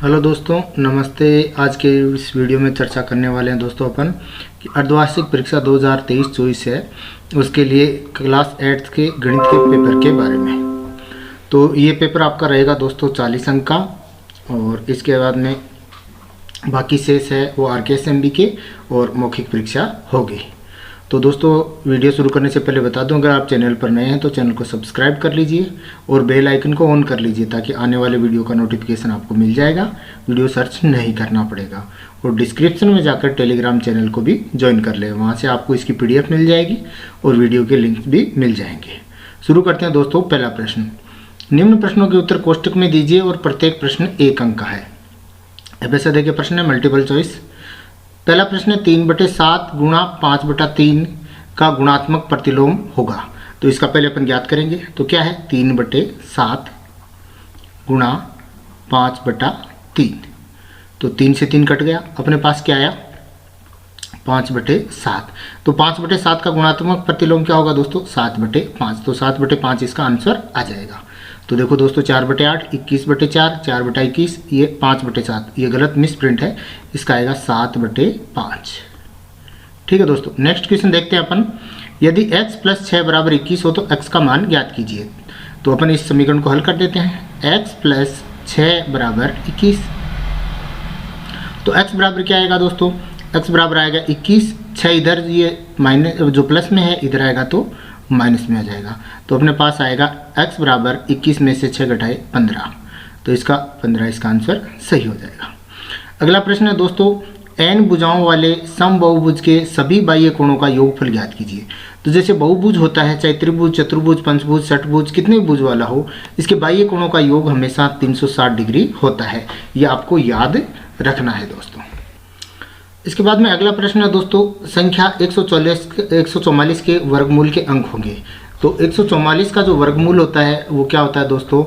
Hello दोस्तों, नमस्ते। आज के इस वीडियो में चर्चा करने वाले हैं दोस्तों अपन कि अर्धवार्षिक परीक्षा 2023-24 है, उसके लिए क्लास 8 के गणित के पेपर के बारे में। तो ये पेपर आपका रहेगा दोस्तों 40 अंक का, और इसके बाद में बाकी शेष है वो RKSMB के और मौखिक परीक्षा होगी। तो दोस्तों, वीडियो शुरू करने से पहले बता दूं, अगर आप चैनल पर नए हैं तो चैनल को सब्सक्राइब कर लीजिए और बेल आइकन को ऑन कर लीजिए ताकि आने वाले वीडियो का नोटिफिकेशन आपको मिल जाएगा। वीडियो सर्च नहीं करना पड़ेगा। और डिस्क्रिप्शन में जाकर टेलीग्राम चैनल को भी ज्वाइन कर ले, वहाँ से आपको इसकी PDF मिल जाएगी और वीडियो के लिंक भी मिल जाएंगे। शुरू करते हैं दोस्तों। पहला प्रश्न, निम्न प्रश्नों के उत्तर कोष्टक में दीजिए और प्रत्येक प्रश्न 1 अंक का है। अब ऐसा देखिए, प्रश्न है मल्टीपल चॉइस। पहला प्रश्न है 3/7 गुणा 5/3 का गुणात्मक प्रतिलोम होगा। तो इसका पहले अपन ज्ञात करेंगे। तो क्या है 3/7 गुणा 5/3। तो 3 से 3 कट गया, अपने पास क्या आया 5/7। तो 5/7 का गुणात्मक प्रतिलोम क्या होगा दोस्तों 7/5। तो 7/5 इसका आंसर आ जाएगा। तो देखो दोस्तों, 4/8 21/4 4/21, ये 5/7, ये गलत मिस प्रिंट है, इसका आएगा 7/5। ठीक है दोस्तों। नेक्स्ट क्वेश्चन देखते हैं अपन। यदि x + 6 = 21 हो तो x का मान ज्ञात कीजिए। तो अपन इस समीकरण को हल कर देते हैं। x + 6 = 21। तो x बराबर क्या आएगा दोस्तों, x बराबर आएगा 21। 6 इधर, ये माइनस जो प्लस में है इधर आएगा तो माइनस में आ जाएगा। तो अपने पास आएगा x बराबर 21 में से 6 घटाए 15। तो इसका 15 इसका आंसर सही हो जाएगा। अगला प्रश्न है दोस्तों, n भुजाओं वाले समबाहुभुज के सभी बाह्य कोणों का योगफल ज्ञात कीजिए। तो जैसे बहुभुज होता है, चाहे त्रिभुज, चतुर्भुज, पंचभुज, षटभुज, कितने भी भुज वाला हो, इसके बाह्य कोणों का योग हमेशा 360 डिग्री होता है। ये आपको याद रखना है दोस्तों। इसके बाद में अगला प्रश्न है दोस्तों, संख्या 144 के वर्गमूल के अंक होंगे। तो 144 का जो वर्गमूल होता है वो क्या होता है दोस्तों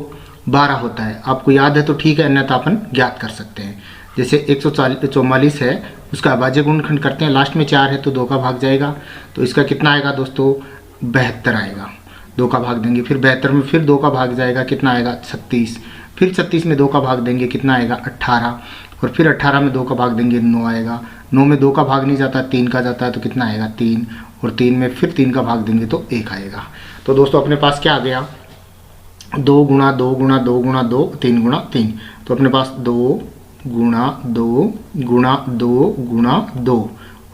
12 होता है। आपको याद है तो ठीक है, अन्यथा अपन ज्ञात कर सकते हैं। जैसे 144 है, उसका अभाज्य गुणनखंड करते हैं, लास्ट में 4 है तो 2 का भाग जाएगा। तो इसका कितना आएगा दोस्तों 72 आएगा। 2 का भाग देंगे, फिर 72 में फिर 2 का भाग जाएगा, कितना आएगा 36। फिर 36 में 2 का भाग देंगे, कितना आएगा 18। और फिर 18 में 2 का भाग देंगे 9 आएगा। 9 में 2 का भाग नहीं जाता, 3 का जाता है, तो कितना आएगा 3। और 3 में फिर 3 का भाग देंगे तो 1 आएगा। तो दोस्तों अपने पास क्या आ गया 2 गुणा 2 गुणा 2 गुणा 2 3 गुणा 3। तो अपने पास 2 गुणा 2 गुणा 2 गुणा 2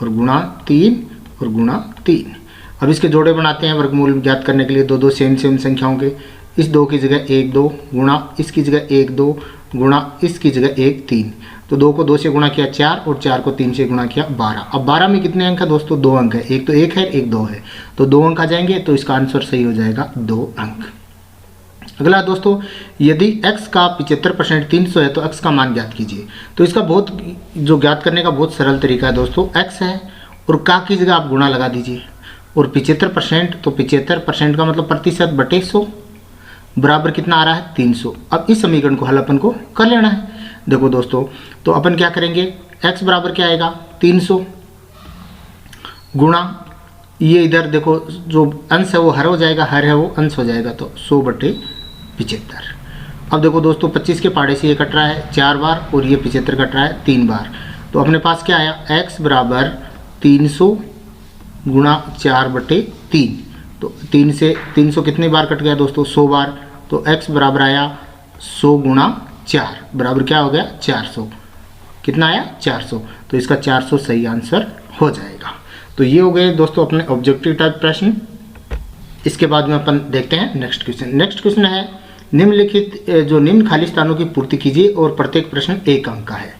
और गुणा 3 और गुणा 3। अब इसके जोड़े बनाते हैं वर्गमूल ज्ञात करने के लिए। 2 सेम संख्याओं के, इस 2 की जगह 1 2 गुणा इसकी जगह 1 2 गुणा इसकी जगह 1 3। तो 2 को 2 से गुणा किया 4 और 4 को 3 से गुणा किया 12। अब 12 में कितने अंक है दोस्तों 2 अंक है। एक तो 1 है, एक 2 है, तो 2 अंक आ जाएंगे। तो इसका आंसर सही हो जाएगा 2 अंक। अगला दोस्तों, यदि x का 75% 300 है तो x का मान ज्ञात कीजिए। तो इसका बहुत जो ज्ञात करने का बहुत सरल तरीका है दोस्तों, x है और का की जगह आप गुणा लगा दीजिए। और 75%, तो 75% का मतलब प्रतिशत बटे 100 बराबर कितना आ रहा है 300। अब इस समीकरण को हल अपन को कर लेना है। देखो दोस्तों, तो अपन क्या करेंगे, x बराबर क्या आएगा 300 गुणा, ये इधर देखो जो अंश है वो हर हो जाएगा, हर है वो अंश हो जाएगा, तो 100/75। अब देखो दोस्तों 25 के पाड़े से ये कट रहा है 4 बार और ये 75 कट रहा है 3 बार। तो अपने पास क्या आया x बराबर 300 गुणा 4/3। तो 3 से 300 कितनी बार कट गया दोस्तों 100 बार। तो x बराबर आया 100 गुणा 4 बराबर क्या हो गया 400। कितना आया 400। तो इसका 400 सही आंसर हो जाएगा। तो ये हो गए दोस्तों अपने ऑब्जेक्टिव टाइप प्रश्न। इसके बाद में अपन देखते हैं नेक्स्ट क्वेश्चन। नेक्स्ट क्वेश्चन है, निम्नलिखित जो निम्न खाली स्थानों की पूर्ति कीजिए और प्रत्येक प्रश्न 1 अंक का है।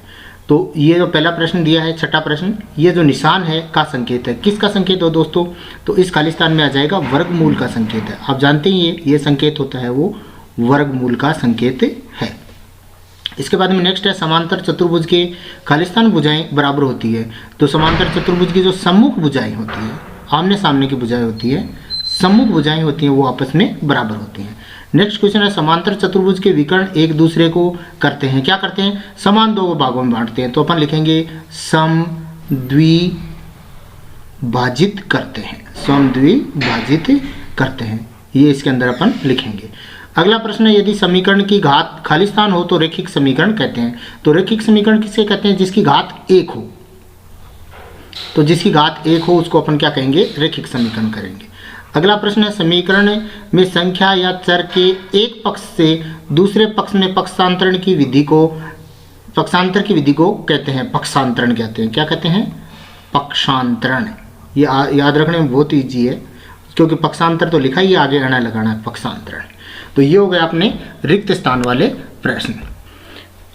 तो ये जो पहला प्रश्न दिया है, छठा प्रश्न, ये जो निशान है का संकेत है। किसका संकेत हो दोस्तों, तो इस खाली स्थान में आ जाएगा वर्गमूल का संकेत है। आप जानते ही ये संकेत होता है वो वर्गमूल का संकेत है। इसके बाद में नेक्स्ट है, समांतर चतुर्भुज के खालिस्तान भुजाएं बराबर होती है। तो समांतर चतुर्भुज की जो सम्मुख भुजाएं होती है, आमने सामने की भुजाएं होती है, सम्मुख भुजाएं होती हैं, वो आपस में बराबर होती हैं। नेक्स्ट क्वेश्चन है, समांतर चतुर्भुज के विकर्ण एक दूसरे को करते हैं, क्या करते हैं समान 2 भागों में बांटते हैं। तो अपन लिखेंगे समद्विभाजित करते हैं, समद्विभाजित करते हैं, ये इसके अंदर अपन लिखेंगे। अगला प्रश्न है, यदि समीकरण की घात खाली स्थान हो तो रैखिक समीकरण कहते हैं। तो रैखिक समीकरण किसे कहते हैं? जिसकी घात 1 हो। तो जिसकी घात 1 हो उसको अपन क्या कहेंगे? रैखिक समीकरण करेंगे। अगला प्रश्न है, समीकरण में संख्या या चर के एक पक्ष से दूसरे पक्ष में पक्षांतरण की विधि को पक्षांतर की विधि को कहते हैं पक्षांतरण कहते हैं। क्या कहते हैं? पक्षांतरण। ये याद रखने में बहुत ईजी है, क्योंकि पक्षांतर तो लिखा ही आगे अना लगाना है, पक्षांतरण। तो ये हो गया अपने रिक्त स्थान वाले प्रश्न।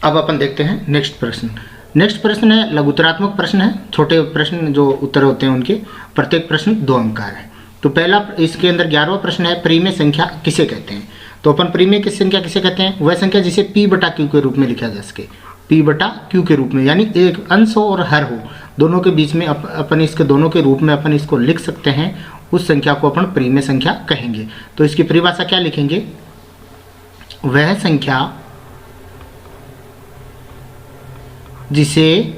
अब अपन देखते हैं नेक्स्ट प्रश्न। नेक्स्ट प्रश्न है लघुत्तरात्मक प्रश्न है, छोटे प्रश्न जो उत्तर होते हैं उनके, प्रत्येक प्रश्न 2 अंक का है। तो पहला इसके अंदर 11वां प्रश्न है, परिमेय संख्या किसे कहते हैं? तो अपन परिमेय की संख्या किसे कहते हैं? वह संख्या जिसे p बटा q के रूप में लिखा जा सके, p बटा q के रूप में, यानी एक अंश हो और हर हो, दोनों के बीच में अपन इसके दोनों के रूप में अपन इसको लिख सकते हैं। उस संख्या को अपन परिमेय संख्या कहेंगे। तो इसकी परिभाषा क्या लिखेंगे? वह संख्या जिसे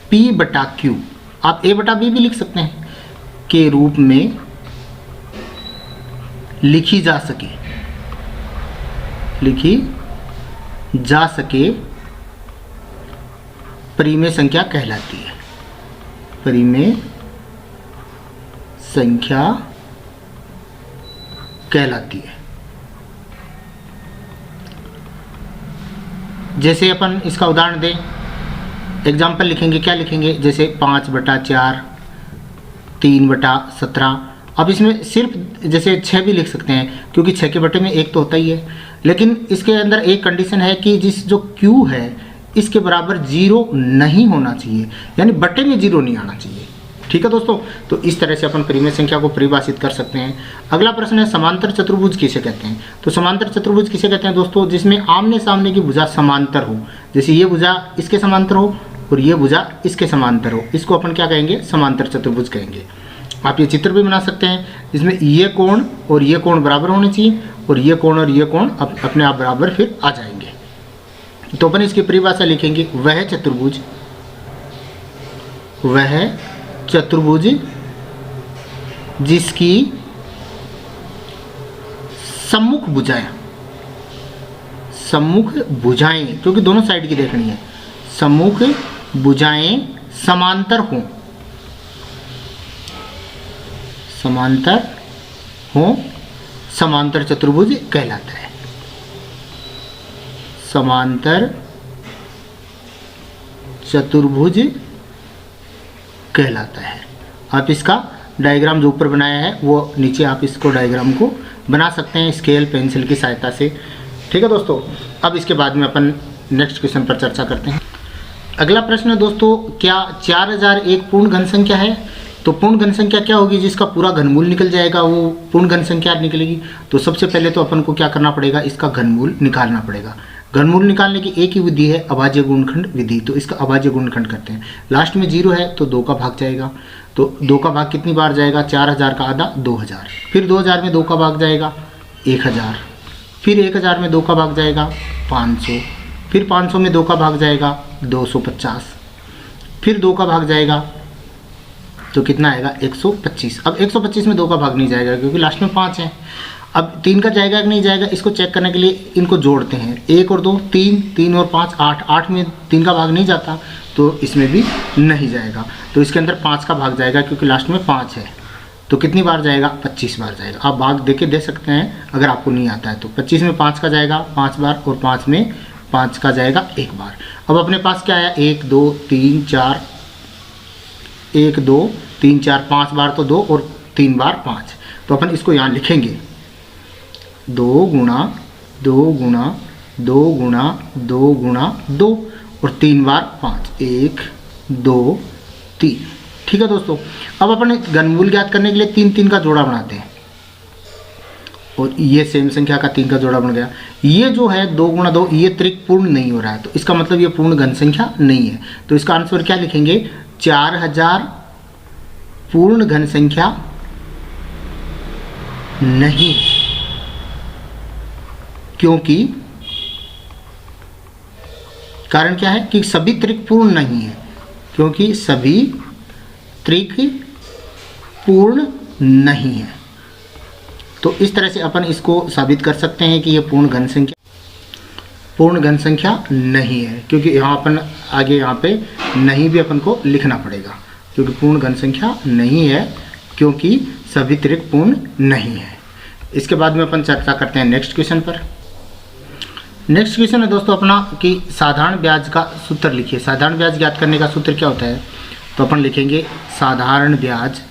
p बटा q, आप a बटा b भी लिख सकते हैं, के रूप में लिखी जा सके परिमेय संख्या कहलाती है। परिमेय संख्या कहलाती है। जैसे अपन इसका उदाहरण दें, एग्जाम्पल लिखेंगे, क्या लिखेंगे? जैसे 5 बटा 4, 3 बटा 17। अब इसमें सिर्फ जैसे 6 भी लिख सकते हैं, क्योंकि 6 के बटे में 1 तो होता ही है, लेकिन इसके अंदर एक कंडीशन है कि जो q है इसके बराबर 0 नहीं होना चाहिए, यानी बटे में 0 नहीं आना चाहिए। ठीक है दोस्तों, तो इस तरह से अपन परिमेय संख्या को परिभाषित कर सकते हैं। अगला प्रश्न है, समांतर चतुर्भुज किसे कहते हैं? तो समांतर चतुर्भुज किसे कहते हैं दोस्तों? जिसमें आमने सामने की भुजा समांतर हो, जैसे ये भुजा इसके समांतर हो और ये भुजा इसके समांतर हो, इसको अपन क्या कहेंगे? समांतर चतुर्भुज कहेंगे। आप ये चित्र भी बना सकते हैं, जिसमें ये कोण और ये कोण बराबर होने चाहिए, और ये कोण और ये कोण अपने आप बराबर फिर आ जाएंगे। तो अपन इसकी परिभाषा लिखेंगे, वह चतुर्भुज जिसकी सम्मुख भुजाएं, क्योंकि दोनों साइड की देखनी है, सम्मुख भुजाएं समांतर हों, समांतर चतुर्भुज कहलाता है। समांतर चतुर्भुज कहलाता है। आप इसका डायग्राम जो ऊपर बनाया है वो नीचे आप इसको डायग्राम को बना सकते हैं स्केल पेंसिल की सहायता से। ठीक है दोस्तों, अब इसके बाद में अपन नेक्स्ट क्वेश्चन पर चर्चा करते हैं। अगला प्रश्न है दोस्तों, क्या 4000 एक पूर्ण घन संख्या है? तो पूर्ण घन संख्या क्या होगी? जिसका पूरा घनमूल निकल जाएगा वो पूर्ण घन संख्या निकलेगी। तो सबसे पहले तो अपन को क्या करना पड़ेगा? इसका घनमूल निकालना पड़ेगा। घनमूल निकालने की एक ही विधि है, अभाज्य गुणनखंड विधि। तो इसका अभाज्य गुणनखंड करते हैं। लास्ट में 0 है तो 2 का भाग जाएगा। तो 2 का भाग कितनी बार जाएगा? 4000 का आधा 2000, फिर 2000 में 2 का भाग जाएगा 1000, फिर 1000 में 2 का भाग जाएगा 500, फिर 500 में 2 का भाग जाएगा 250, फिर 2 का भाग जाएगा तो कितना आएगा? 125। अब 125 में 2 का भाग नहीं जाएगा क्योंकि लास्ट में 5 है। अब 3 का जाएगा कि नहीं जाएगा, इसको चेक करने के लिए इनको जोड़ते हैं। 1 और 2 3, 3 और 5 8, 8 में 3 का भाग नहीं जाता तो इसमें भी नहीं जाएगा। तो इसके अंदर 5 का भाग जाएगा क्योंकि लास्ट में 5 है। तो कितनी बार जाएगा? 25 बार जाएगा। आप भाग देके दे सकते हैं अगर आपको नहीं आता है तो। 25 में 5 का जाएगा 5 बार और 5 में 5 का जाएगा 1 बार। अब अपने पास क्या आया? 1 2 3 4, 1 2 3 4, 5 बार तो 2 और 3 बार 5। तो अपन इसको यहाँ लिखेंगे 2 गुणा 2 गुणा 2 गुणा 2 गुणा 2 और 3 बार 5, 1 2 3। ठीक है दोस्तों, अब अपन घनमूल ज्ञात करने के लिए 3 3 का जोड़ा बनाते हैं और ये सेम संख्या का 3 का जोड़ा बन गया। ये जो है 2 गुणा 2, ये त्रिक पूर्ण नहीं हो रहा है तो इसका मतलब ये पूर्ण घन संख्या नहीं है। तो इसका आंसर क्या लिखेंगे? 4000 पूर्ण घन संख्या नहीं, क्योंकि कारण क्या है कि सभी त्रिक पूर्ण नहीं है, क्योंकि सभी त्रिक पूर्ण नहीं है। तो इस तरह से अपन इसको साबित कर सकते हैं कि ये पूर्ण घन संख्या नहीं है, क्योंकि यहाँ अपन आगे यहाँ पे नहीं भी अपन को लिखना पड़ेगा, क्योंकि पूर्ण घन संख्या नहीं है, क्योंकि सभी त्रिक पूर्ण नहीं है। इसके बाद में अपन चर्चा करते हैं नेक्स्ट क्वेश्चन पर। नेक्स्ट क्वेश्चन है दोस्तों अपना कि साधारण ब्याज का सूत्र लिखिए। साधारण ब्याज ज्ञात करने का सूत्र क्या होता है? तो अपन लिखेंगे साधारण ब्याज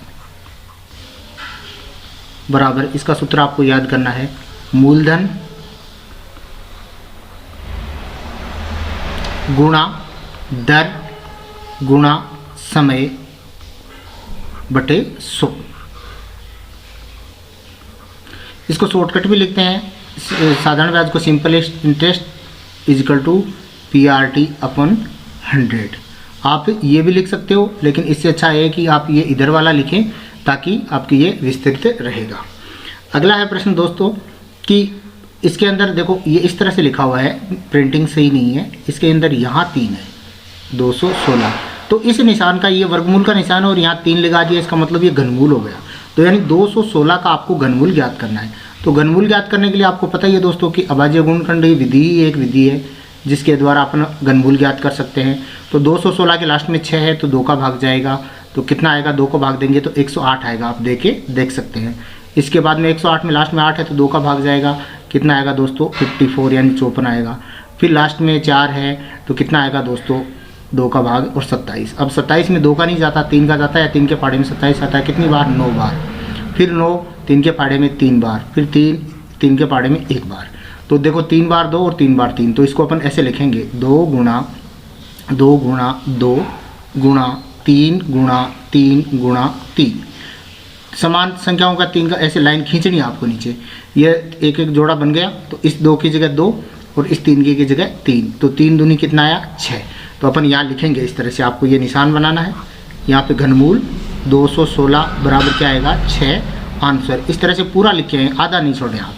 बराबर, इसका सूत्र आपको याद करना है, मूलधन गुणा दर गुणा समय बटे 100। इसको शॉर्टकट भी लिखते हैं, साधारण ब्याज को simple interest is equal to PRT अपन 100। आप ये भी लिख सकते हो, लेकिन इससे अच्छा है कि आप ये इधर वाला लिखें ताकि आपकी ये विस्तृत रहेगा। अगला है प्रश्न दोस्तों कि इसके अंदर देखो ये इस तरह से लिखा हुआ है, प्रिंटिंग सही नहीं है, इसके अंदर यहाँ 3 है 216, तो इस निशान का ये वर्गमूल का निशान है और यहाँ 3 लगा दिया, इसका मतलब ये घनमूल हो गया। तो यानी 216 का आपको घनमूल ज्ञात करना है। तो घनमूल ज्ञात करने के लिए आपको पता ही है दोस्तों कि अभाज्य गुणनखंड विधि ही एक विधि है जिसके द्वारा अपन घनमूल ज्ञात कर सकते हैं। तो 216 के लास्ट में 6 है तो 2 का भाग जाएगा, तो कितना आएगा? 2 को भाग देंगे तो 108 आएगा, आप देख सकते हैं। इसके बाद में 108 में लास्ट में 8 है तो 2 का भाग जाएगा, कितना आएगा दोस्तों? 54 यानी 54 आएगा। फिर लास्ट में 4 है तो कितना आएगा दोस्तों? 2 का भाग और 27। अब 27 में 2 का नहीं जाता, 3 का जाता है, 3 के पाड़े में 27 आता है, कितनी बार? 9 बार। फिर 9 3 के पाड़े में 3 बार, फिर 3 के पाड़े में 1 बार। तो देखो 3 बार 2 और 3 बार 3, तो इसको अपन ऐसे लिखेंगे 2 गुणा 2 गुणा 2 गुणा 3 गुणा 3 गुणा 3। समान संख्याओं का 3 का ऐसे लाइन खींचनी है आपको नीचे, ये एक एक जोड़ा बन गया। तो इस 2 की जगह 2 और इस 3 की जगह 3, तो 3 दूनी कितना आया? 6। तो अपन यहाँ लिखेंगे इस तरह से, आपको ये निशान बनाना है। यहाँ पे घनमूल 216 बराबर क्या आएगा? 6 आंसर। इस तरह से पूरा लिखे हैं, आधा नहीं छोड़े आप,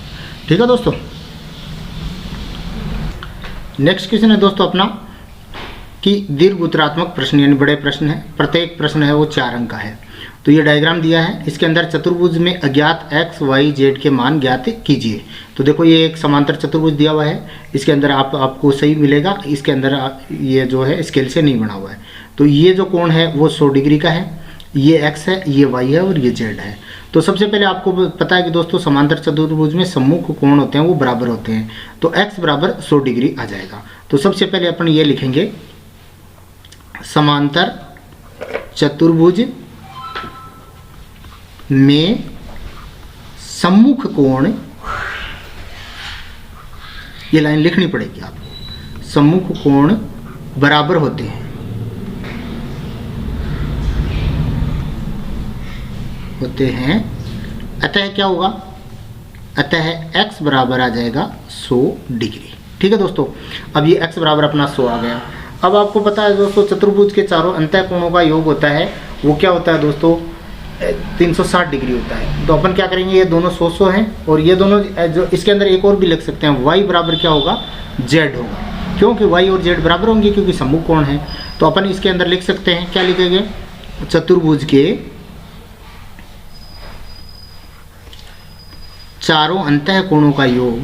ठीक है दोस्तों। नेक्स्ट क्वेश्चन है दोस्तों अपना कि दीर्घ उत्तरात्मक प्रश्न यानी बड़े प्रश्न है, प्रत्येक प्रश्न है वो 4 अंक का है। तो ये डायग्राम दिया है, इसके अंदर चतुर्भुज में अज्ञात x, y, z के मान ज्ञात कीजिए। तो देखो ये एक समांतर चतुर्भुज दिया हुआ है, इसके अंदर आपको सही मिलेगा, इसके अंदर ये जो है स्केल से नहीं बना हुआ है। तो ये जो कोण है वो 100 डिग्री का है, ये x है, ये y है और ये z है। तो सबसे पहले आपको पता है कि दोस्तों समांतर चतुर्भुज में सम्मुख कोण होते हैं वो बराबर होते हैं, तो x बराबर 100 डिग्री आ जाएगा। तो सबसे पहले अपन ये लिखेंगे समांतर चतुर्भुज में सम्मुख कोण, ये लाइन लिखनी पड़ेगी आपको, सम्मुख कोण बराबर होते हैं, अतः क्या होगा? अतः x बराबर आ जाएगा 100 डिग्री। ठीक है दोस्तों, अब ये x बराबर अपना 100 आ गया। अब आपको पता है दोस्तों चतुर्भुज के चारों अंतः कोणों का योग होता है, वो क्या होता है दोस्तों? 360 डिग्री होता है। तो अपन क्या करेंगे, ये दोनों 100 हैं और ये दोनों जो इसके अंदर एक और भी लिख सकते हैं, y बराबर क्या होगा? z होगा, क्योंकि y और z बराबर होंगे क्योंकि सम्मुख कोण है। तो अपन इसके अंदर लिख सकते हैं, क्या लिखेंगे? चतुर्भुज के चारों अंतः कोणों का योग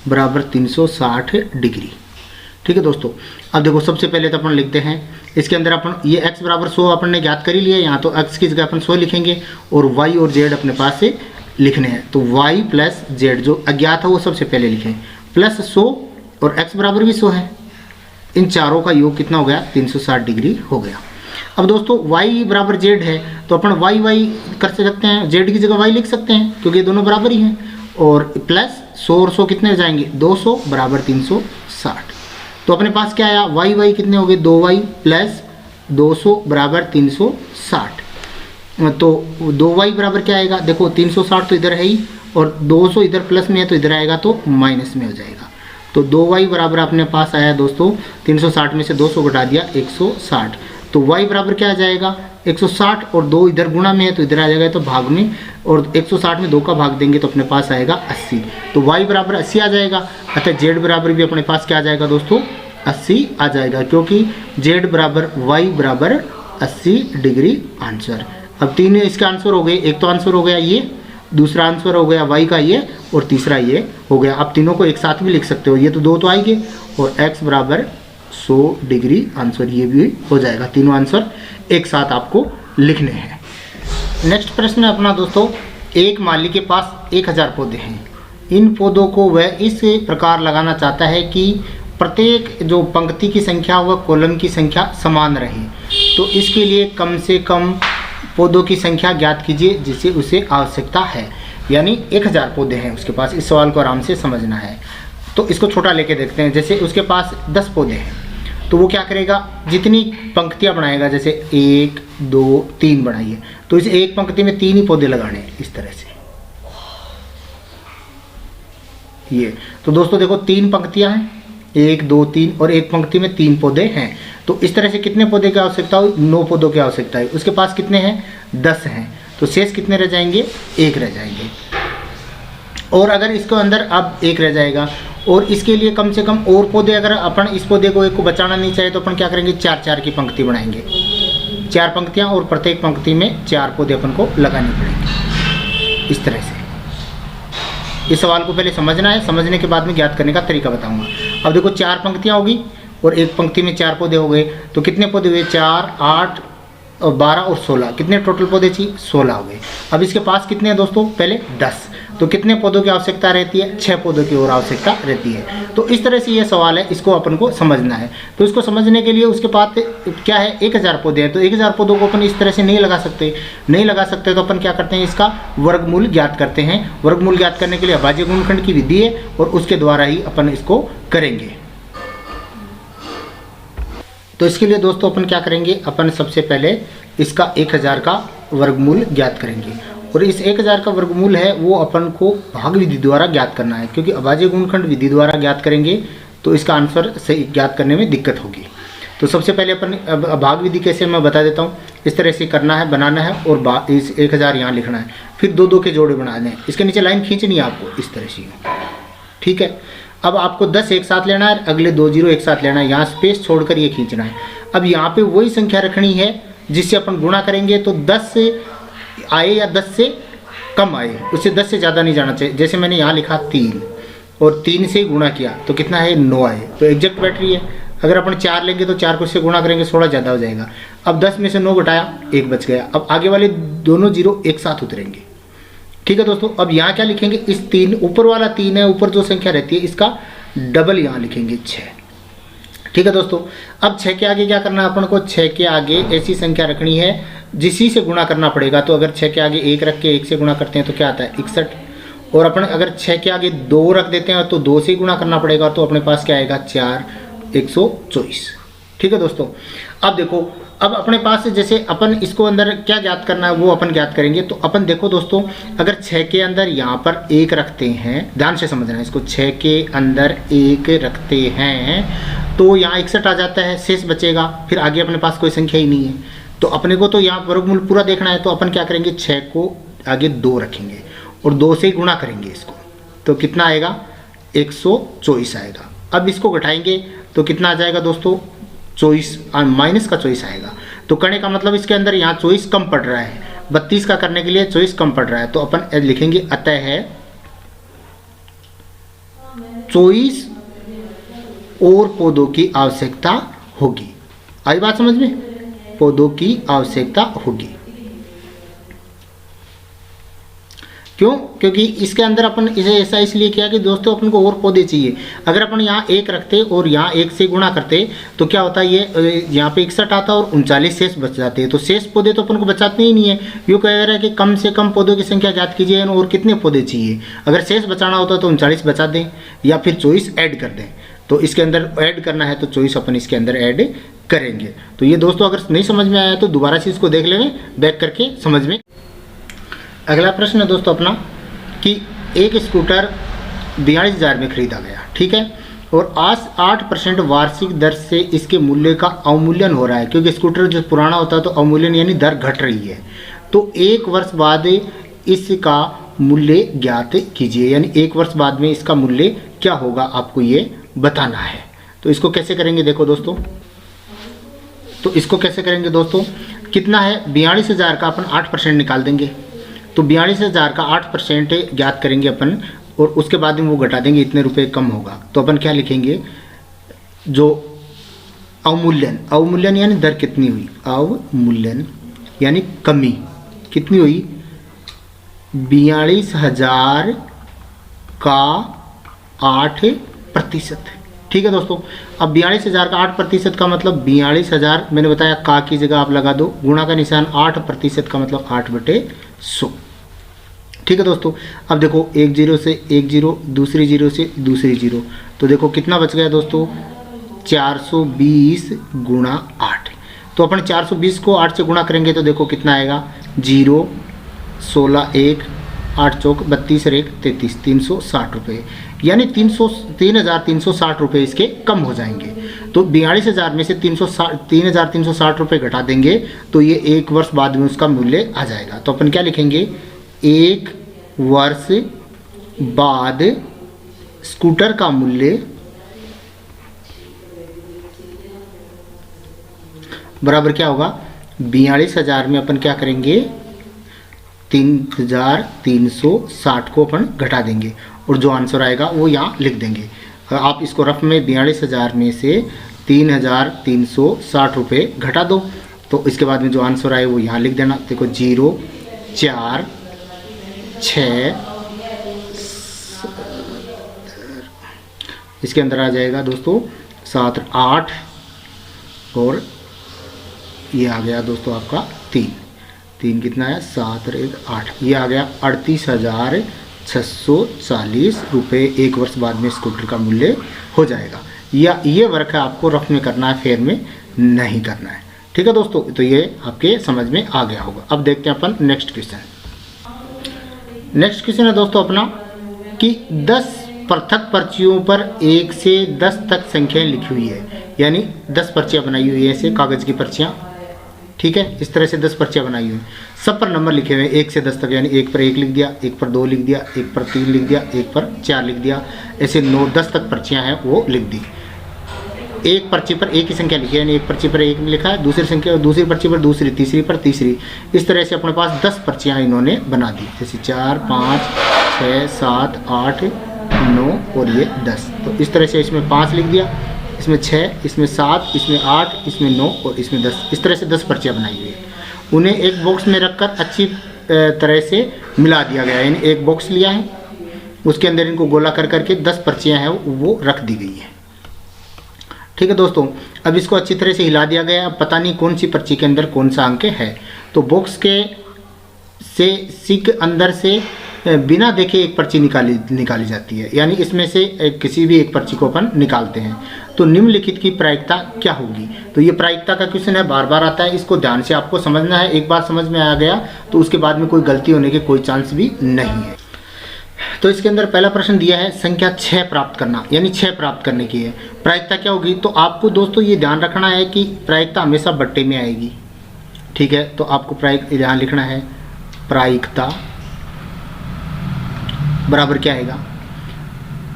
बराबर 360 डिग्री। ठीक है दोस्तों, अब देखो सबसे पहले तो अपन लिखते हैं इसके अंदर अपन ये x बराबर 100 अपन ने ज्ञात कर ही लिया, यहाँ तो x की जगह अपन 100 लिखेंगे और y और z अपने पास से लिखने हैं। तो y प्लस z जो अज्ञात है वो सबसे पहले लिखें, प्लस 100 और x बराबर भी 100 है, इन चारों का योग कितना हो गया? 360 डिग्री हो गया। अब दोस्तों y बराबर z है तो अपन y कर सकते हैं, z की जगह y लिख सकते हैं क्योंकि ये दोनों बराबर ही हैं, और प्लस 100 और 100 कितने हो जाएंगे? 200 बराबर 360। तो अपने पास क्या आया? y कितने हो गए? 2y प्लस 200 बराबर 360। तो 2y बराबर क्या आएगा? देखो 360 तो इधर है ही और 200 इधर प्लस में है तो इधर आएगा तो माइनस में हो जाएगा। तो 2y बराबर अपने पास आया दोस्तों 360 में से 200 घटा दिया 160। तो y बराबर क्या आ जाएगा? 160 और 2 इधर गुणा में है तो इधर आ जाएगा तो भाग में, और 160 में 2 का भाग देंगे तो अपने पास आएगा 80। तो y बराबर 80 आ जाएगा, अतः z बराबर भी अपने पास क्या आ जाएगा दोस्तों? 80 आ जाएगा, क्योंकि z बराबर y बराबर 80 डिग्री आंसर। अब तीन इसके आंसर हो गए, एक तो आंसर हो गया ये, दूसरा आंसर हो गया y का ये, और तीसरा ये हो गया। आप तीनों को एक साथ भी लिख सकते हो, ये तो दो तो आएंगे, और x बराबर 100 डिग्री आंसर ये भी हो जाएगा। तीनों आंसर एक साथ आपको लिखने हैं। नेक्स्ट प्रश्न है अपना दोस्तों, एक माली के पास 1000 पौधे हैं। इन पौधों को वह इस प्रकार लगाना चाहता है कि प्रत्येक जो पंक्ति की संख्या व कॉलम की संख्या समान रहे। तो इसके लिए कम से कम पौधों की संख्या ज्ञात कीजिए जिसे उसे आवश्यकता है। यानी 1000 पौधे हैं उसके पास। इस सवाल को आराम से समझना है। तो इसको छोटा लेके देखते हैं। जैसे उसके पास 10 पौधे हैं, तो वो क्या करेगा, जितनी पंक्तियां बनाएगा, जैसे 1 2 3 बनाइए, तो इस एक पंक्ति में 3 ही पौधे लगाने हैं इस तरह से। ये तो दोस्तों देखो 3 पंक्तियां हैं, 1 2 3, और एक पंक्ति में 3 पौधे हैं। तो इस तरह से कितने पौधे की आवश्यकता हुई, 9 पौधों की आवश्यकता है। उसके पास कितने हैं, 10 हैं। तो शेष कितने रह जाएंगे, 1 रह जाएंगे। और अगर इसको अंदर अब 1 रह जाएगा, और इसके लिए कम से कम और पौधे, अगर अपन इस पौधे को एक को बचाना नहीं चाहे तो अपन क्या करेंगे, 4-4 की पंक्ति बनाएंगे। 4 पंक्तियां, और प्रत्येक पंक्ति में 4 पौधे अपन को लगाने पड़ेंगे इस तरह से। इस सवाल को पहले समझना है, समझने के बाद में ज्ञात करने का तरीका बताऊंगा। अब देखो 4 पंक्तियां होगी और एक पंक्ति में 4 पौधे हो गए, तो कितने पौधे हुए, 4 8 और 12 और 16, कितने टोटल पौधे चाहिए, 16 हो गए। अब इसके पास कितने हैं दोस्तों, पहले 10, तो कितने पौधों की आवश्यकता रहती है, 6 पौधों की और आवश्यकता रहती है। तो इस तरह से ये सवाल है, इसको अपन को समझना है। तो इसको समझने के लिए उसके पास क्या है, 1000 पौधे हैं, तो 1000 पौधों को अपन इस तरह से नहीं लगा सकते। तो अपन क्या करते हैं, इसका वर्गमूल ज्ञात करते हैं। वर्गमूल ज्ञात करने के लिए अभाज्य गुणनखंड की विधि है, और उसके द्वारा ही अपन इसको करेंगे। तो इसके लिए दोस्तों अपन क्या करेंगे, अपन सबसे पहले इसका 1000 का वर्गमूल ज्ञात करेंगे। और इस 1000 का वर्गमूल है वो अपन को भाग विधि द्वारा ज्ञात करना है, क्योंकि अभाज्य गुणनखंड विधि द्वारा ज्ञात करेंगे तो इसका आंसर सही ज्ञात करने में दिक्कत होगी। तो सबसे पहले अपन भाग विधि कैसे मैं बता देता हूँ। इस तरह से करना है, बनाना है, और इस 1000 यहाँ लिखना है, फिर 2-2 के जोड़े बनाने हैं। इसके नीचे लाइन खींचनी है आपको इस तरह से, ठीक है। अब आपको 10 एक साथ लेना है, अगले 2 0 एक साथ लेना है, यहाँ स्पेस छोड़कर ये खींचना है। अब यहाँ पे वही संख्या रखनी है जिससे अपन गुणा करेंगे, तो 10 से आए या 10 से कम आए, उससे 10 से ज़्यादा नहीं जाना चाहिए। जैसे मैंने यहाँ लिखा 3, और 3 से गुणा किया तो कितना है, 9 आए, तो एग्जैक्ट बैठ रही है। अगर अपन 4 लेंगे तो 4 को इससे गुणा करेंगे, 16 ज़्यादा हो जाएगा। अब 10 में से 9 घटाया, 1 बच गया। अब आगे वाले दोनों 0 एक साथ उतरेंगे, ठीक है दोस्तों। अब यहाँ क्या लिखेंगे, इस 3 ऊपर वाला 3 है, ऊपर जो संख्या रहती है इसका डबल यहाँ लिखेंगे, 6, ठीक है दोस्तों। अब 6 के आगे क्या करना है अपन को, 6 के आगे ऐसी संख्या रखनी है जिसी से गुणा करना पड़ेगा। तो अगर 6 के आगे 1 रख के 1 से गुणा करते हैं तो क्या आता है, 61। और अपन अगर 6 के आगे 2 रख देते हैं तो 2 से गुणा करना पड़ेगा, तो अपने पास क्या आएगा, 4 124, ठीक है दोस्तों। अब देखो, अब अपने पास जैसे अपन इसको अंदर क्या ज्ञात करना है वो अपन ज्ञात करेंगे। तो अपन देखो दोस्तों, अगर 6 के अंदर यहाँ पर 1 रखते हैं, ध्यान से समझना है इसको, 6 के अंदर 1 रखते हैं तो यहाँ 61 आ जाता है, शेष बचेगा, फिर आगे अपने पास कोई संख्या ही नहीं है। तो अपने को तो यहाँ वर्गमूल पूरा देखना है, तो अपन क्या करेंगे, 6 को आगे 2 रखेंगे और 2 से गुणा करेंगे इसको, तो कितना आएगा, 124 आएगा। अब इसको घटाएंगे तो कितना आ जाएगा दोस्तों, 24 माइनस का 24 आएगा। तो करने का मतलब इसके अंदर यहाँ 24 कम पड़ रहा है, 32 का करने के लिए 24 कम पड़ रहा है। तो अपन लिखेंगे अतः है 24 और पौधों की आवश्यकता होगी। आई बात समझ में, पौधों की आवश्यकता होगी। क्यों, क्योंकि इसके अंदर अपन इसे ऐसा इसलिए किया कि दोस्तों अपन को और पौधे चाहिए। अगर अपन यहाँ 1 रखते और यहाँ 1 से गुणा करते तो क्या होता है, ये यहाँ पे 61 आता और 39 शेष बच जाते हैं। तो शेष पौधे तो अपन को बचाते ही नहीं है। यूँ कह रहा है कि कम से कम पौधों की संख्या ज्ञात कीजिए और कितने पौधे चाहिए। अगर शेष बचाना होता तो 39 बचा दें या फिर 24 ऐड कर दें। तो इसके अंदर ऐड करना है तो 24 अपन इसके अंदर ऐड करेंगे। तो ये दोस्तों अगर नहीं समझ में आया तो दोबारा से इसको देख लेंगे, बैक करके समझ में। अगला प्रश्न है दोस्तों अपना कि एक स्कूटर 42,000 में खरीदा गया, ठीक है, और आज 8% वार्षिक दर से इसके मूल्य का अवमूल्यन हो रहा है। क्योंकि स्कूटर जो पुराना होता है तो अवमूल्यन यानी दर घट रही है। तो 1 वर्ष बाद इसका मूल्य ज्ञात कीजिए, यानी 1 वर्ष बाद में इसका मूल्य क्या होगा आपको ये बताना है। तो इसको कैसे करेंगे देखो दोस्तों, तो इसको कैसे करेंगे दोस्तों, कितना है 42,000 का अपन 8% निकाल देंगे। तो 42,000 का 8% ज्ञात करेंगे अपन और उसके बाद में वो घटा देंगे, इतने रुपए कम होगा। तो अपन क्या लिखेंगे, जो अवमूल्यन यानी दर कितनी हुई, अवमूल्यन यानी कमी कितनी हुई, 42,000 का 8%। ठीक है दोस्तों, अब 42,000 का 8% का मतलब 42,000 मैंने बताया का की जगह आप लगा दो, गुणा का निशान 8% का मतलब 8/100। ठीक है दोस्तों, अब देखो एक जीरो से एक जीरो, दूसरी जीरो से दूसरी जीरो, तो देखो कितना बच गया दोस्तों, 420 गुणा 8। तो अपन 420 को 8 से गुणा करेंगे तो देखो कितना आएगा, 0 16 1 8 चौक 32 और 1 33, 360 रुपये, यानी 3,360 रुपये इसके कम हो जाएंगे। तो 42,000 में से 3,360 रुपये घटा देंगे तो ये 1 वर्ष बाद में उसका मूल्य आ जाएगा। तो अपन क्या लिखेंगे, 1 वर्ष बाद स्कूटर का मूल्य बराबर क्या होगा, 42,000 में अपन क्या करेंगे, 3,360 को अपन घटा देंगे और जो आंसर आएगा वो यहाँ लिख देंगे। आप इसको रफ में 42,000 में से 3,360 रुपये घटा दो, तो इसके बाद में जो आंसर आए वो यहाँ लिख देना। देखो 0 4 6 इसके अंदर आ जाएगा दोस्तों 7 8 और ये आ गया दोस्तों आपका 3 कितना है, 7 और 1 8, ये आ गया 38,640 रुपये 1 वर्ष बाद में स्कूटर का मूल्य हो जाएगा। या ये वर्क है आपको रफ में करना है, फेयर में नहीं करना है। ठीक है दोस्तों, तो ये आपके समझ में आ गया होगा। अब देखते हैं अपन नेक्स्ट क्वेश्चन। नेक्स्ट क्वेश्चन है दोस्तों अपना कि 10 पृथक पर्चियों पर 1 से 10 तक संख्याएं लिखी हुई है, यानी 10 पर्चियाँ बनाई हुई है ऐसे कागज़ की पर्चियाँ। ठीक है, इस तरह से 10 पर्चियाँ बनाई हुई हैं, सब पर नंबर लिखे हुए हैं 1 से 10 तक, यानी 1 पर 1 लिख दिया, 1 पर 2 लिख दिया, 1 पर 3 लिख दिया, 1 पर 4 लिख दिया, ऐसे 9 10 तक पर्चियाँ हैं वो लिख दी। एक पर्ची पर एक ही संख्या लिखी है, यानी एक पर्ची पर एक लिखा है, दूसरी संख्या दूसरी पर्ची पर दूसरी, तीसरी पर तीसरी, इस तरह से अपने पास 10 पर्चियाँ इन्होंने बना दी, जैसे 4 5 6 7 8 9 और ये 10। तो इस तरह से इसमें 5 लिख दिया, इसमें 6, इसमें 7, इसमें 8, इसमें 9 और इसमें 10, इस तरह से 10 पर्चियाँ बनाई हुई है। उन्हें एक बॉक्स में रखकर अच्छी तरह से मिला दिया गया है, यानी एक बॉक्स लिया है, उसके अंदर इनको गोला कर करके 10 पर्चियाँ हैं वो रख दी गई हैं। ठीक है दोस्तों, अब इसको अच्छी तरह से हिला दिया गया। अब पता नहीं कौन सी पर्ची के अंदर कौन सा अंक है, तो बॉक्स के अंदर से बिना देखे एक पर्ची निकाली जाती है, यानी इसमें से किसी भी एक पर्ची को अपन निकालते हैं। तो निम्नलिखित की प्रायिकता क्या होगी, तो ये प्रायिकता का क्वेश्चन है, बार बार आता है, इसको ध्यान से आपको समझना है। एक बार समझ में आ गया तो उसके बाद में कोई गलती होने के कोई चांस भी नहीं है। तो इसके अंदर पहला प्रश्न दिया है संख्या 6 प्राप्त करना, यानी 6 प्राप्त करने की है, प्रायिकता क्या होगी। तो आपको दोस्तों ये ध्यान रखना है कि प्रायिकता हमेशा बट्टे में आएगी। ठीक है, तो आपको ध्यान लिखना है, प्रायिकता बराबर क्या आएगा,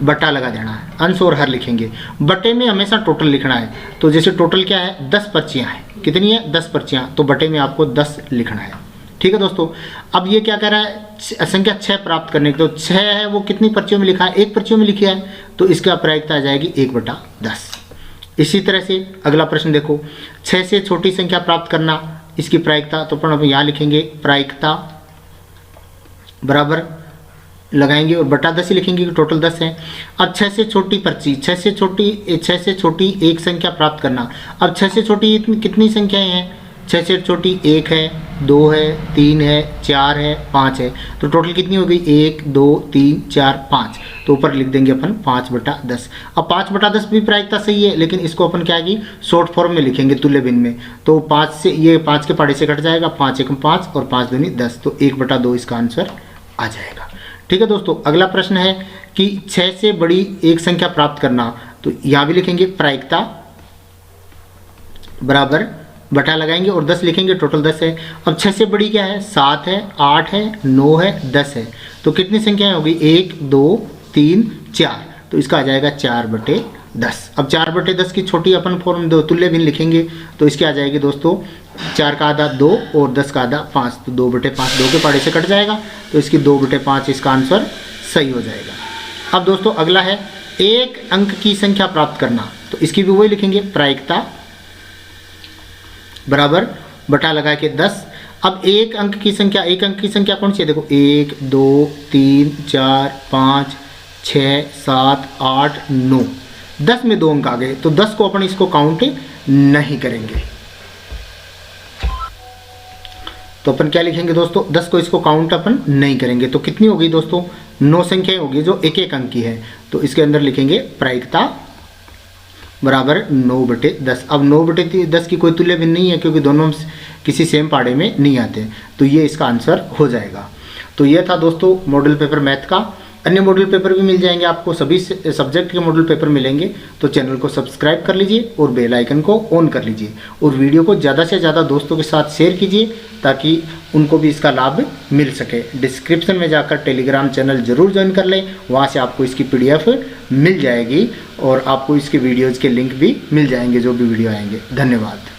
बट्टा लगा देना है, अंश और हर लिखेंगे। बट्टे में हमेशा टोटल लिखना है, तो जैसे टोटल क्या है 10 पर्चियाँ हैं, कितनी है 10 पर्चियाँ, तो बट्टे में आपको 10 लिखना है। ठीक है दोस्तों, अब ये क्या कह रहा है, संख्या 6 प्राप्त करने की, तो 6 है वो कितनी पर्चियों में लिखा है, एक पर्चियों में लिखी है, तो इसका प्रायिकता आ जाएगी 1/10। इसी तरह से अगला प्रश्न देखो, 6 से छोटी संख्या प्राप्त करना, इसकी प्रायिकता, तो अपन यहाँ लिखेंगे प्रायिकता बराबर लगाएंगे और बटा 10 ही लिखेंगे कि टोटल 10 है। अब 6 से छोटी पर्ची, 6 से छोटी एक संख्या प्राप्त करना। अब 6 से छोटी कितनी संख्याएं हैं, 6 से छोटी 1 है, 2 है, 3 है, 4 है, 5 है, तो टोटल कितनी हो गई 1 2 3 4 5, तो ऊपर लिख देंगे अपन 5/10। अब 5/10 भी प्रायिकता सही है, लेकिन इसको अपन क्या है शॉर्ट फॉर्म में लिखेंगे, तुल्य भिन्न में। तो 5 से ये 5 के पहाड़े से कट जाएगा, 5 एकम 5 और 5 दूनी 10, तो 1/2 इसका आंसर आ जाएगा। ठीक है दोस्तों, अगला प्रश्न है कि 6 से बड़ी एक संख्या प्राप्त करना, तो यहाँ भी लिखेंगे प्रायिकता बराबर बटा लगाएंगे और 10 लिखेंगे, टोटल 10 है। अब 6 से बड़ी क्या है, 7 है, 8 है, 9 है, 10 है, तो कितनी संख्याएं होगी 1 2 3 4, तो इसका आ जाएगा 4/10। 10। अब 4/10 की छोटी अपन फॉर्म दो तुल्य भिन्न लिखेंगे तो इसकी आ जाएगी दोस्तों 4 का आधा 2 और 10 का आधा 5, तो 2/5 2 के पहाड़े से कट जाएगा, तो इसकी 2/5 इसका आंसर सही हो जाएगा। अब दोस्तों अगला है एक अंक की संख्या प्राप्त करना, तो इसकी भी वही लिखेंगे प्रायिकता बराबर बटा लगा के 10। अब एक अंक की संख्या कौन सी है, देखो 1 2 3 4 5 6 7 8 9, 10 में 2 अंक आ गए, तो 10 को अपन इसको काउंट नहीं करेंगे। तो अपन क्या लिखेंगे दोस्तों, 10 को इसको काउंट अपन नहीं करेंगे। तो कितनी होगी दोस्तों, 9 संख्याएं होगी जो एक एक अंक की है, तो इसके अंदर लिखेंगे प्रायिकता बराबर 9/10। अब 9/10 की कोई तुल्य भिन्न नहीं है क्योंकि दोनों किसी सेम पहाड़े में नहीं आते, तो ये इसका आंसर हो जाएगा। तो ये था दोस्तों मॉडल पेपर मैथ का। अन्य मॉडल पेपर भी मिल जाएंगे आपको, सभी सब्जेक्ट के मॉडल पेपर मिलेंगे, तो चैनल को सब्सक्राइब कर लीजिए और बेल आइकन को ऑन कर लीजिए और वीडियो को ज़्यादा से ज़्यादा दोस्तों के साथ शेयर कीजिए ताकि उनको भी इसका लाभ मिल सके। डिस्क्रिप्शन में जाकर टेलीग्राम चैनल जरूर ज्वाइन कर लें, वहाँ से आपको इसकी PDF मिल जाएगी और आपको इसके वीडियोज़ के लिंक भी मिल जाएंगे जो भी वीडियो आएंगे। धन्यवाद।